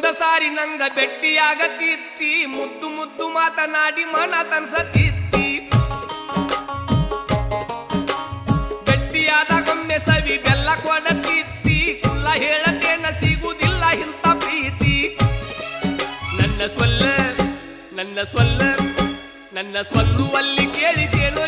ಒಂದ ಸಾರಿ ನಂಗ ಭೆಟ್ಟಿಯಾಗತ್ತಿತ್ತಿ ಮುದ್ದು ಮುದ್ದು ಮಾತನಾಡಿ ಮನ ತನ್ಸತ್ತಿತ್ತಿ ಭೆಟ್ಟಿಯಾದಾಗೊಮ್ಮೆ ಸವಿ ಬೆಲ್ಲ ಕೊಡತ್ತಿತ್ತಿ ಕುಲ್ಲ ಹೇಳತೇನ ಸಿಗುವುದಿಲ್ಲ ಇಂಥ ಪ್ರೀತಿ ನನ್ನ ಸೊಲ್ಲುವಲ್ಲಿ ಕೇಳಿದೇನೋ